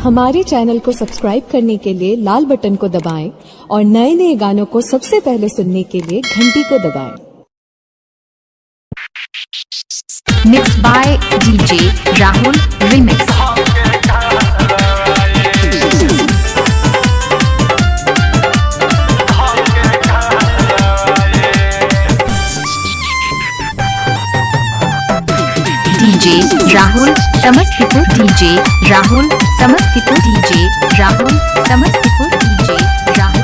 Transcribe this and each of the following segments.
हमारे चैनल को सब्सक्राइब करने के लिए लाल बटन को दबाएं और नए नए गानों को सबसे पहले सुनने के लिए घंटी को दबाएं। Mix by DJ Rahul remix. DJ Rahul Samastipur, DJ Rahul Samastipur, DJ Rahul Samastipur, DJ Rahul Samastipur.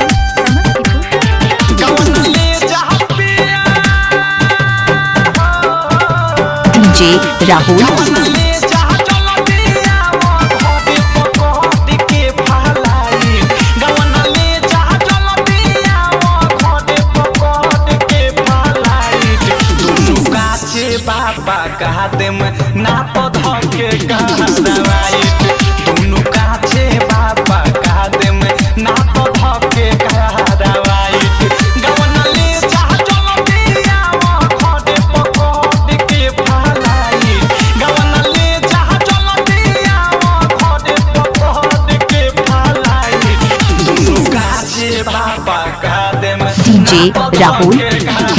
DJ Rahul बाबा कहा दे में ना पौधा के कहवाई दोनों काछे बाबा कहा दे में ना पौधा के कहवाई गवन ले जा चलो दिया वो खोदे पकोड़ के फलाई गवन ले जा चलो दिया वो खोदे पकोड़ के फलाई दोनों काछे बाबा कहा दे में डीजे राहुल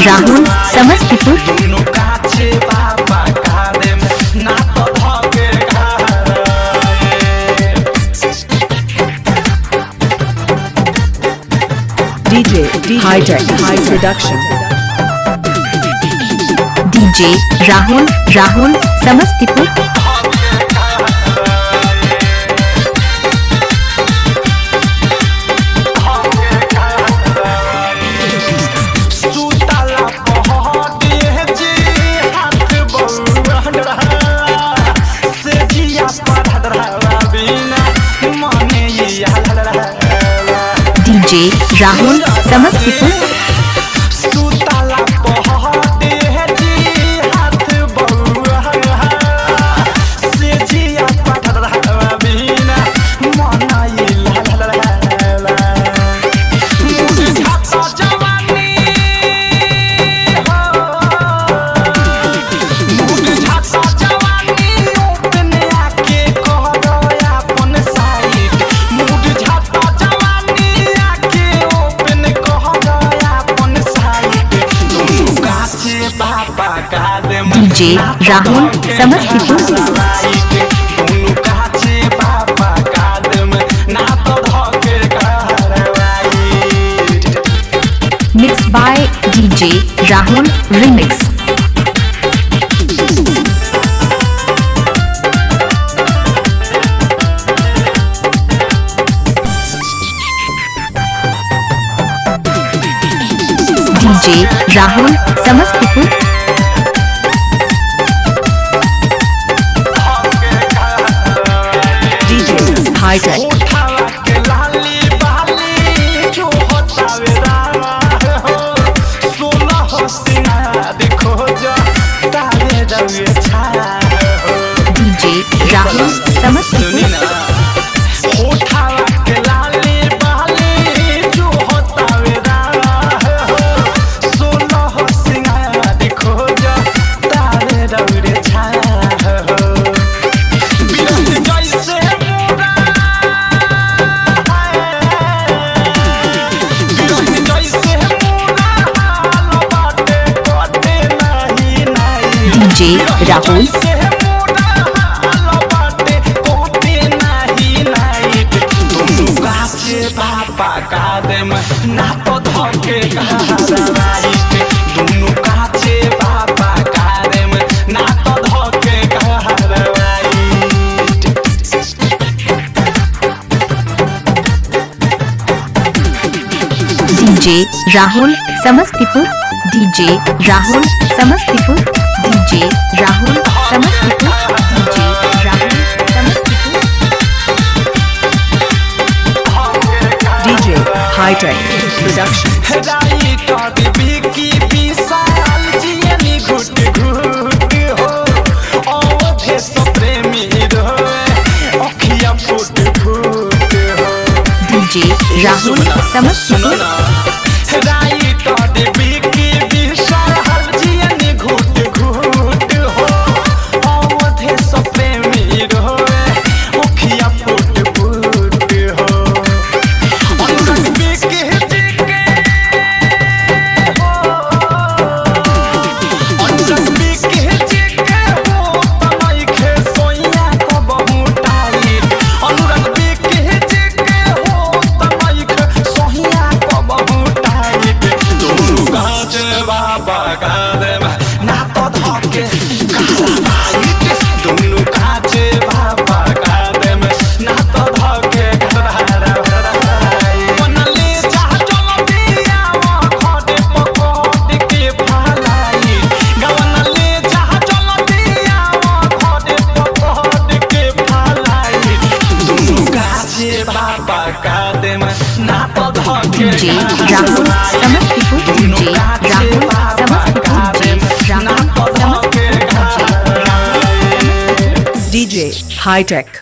राहुल समस्तीपुर। दोनों काछे बाबा कहा दे में ना पौधा के DJ High-Tech High Production। DJ Rahul Rahul Samastipur. DJ Rahul Samastipur. DJ Rahul Samastipur. Mix by DJ Rahul remix. DJ Rahul Samastipur. High-Tech DJ Rahul Samastipur. DJ Rahul बाबा कहा दे में ना पौधा के कहवाई दोनों काछे बाबा कहा दे में ना पौधा के कहवाई। DJ Rahul Samastipur, DJ Rahul Samastipur, DJ Rahul Samastipur, DJ Rahul Samastipur. DJ High-Tech Production। DJ Rahul Samastipur. Oh, DJ Rahul Samastipur DJ Rahul Samastipur DJ Rahul Samastipur DJ High Tech.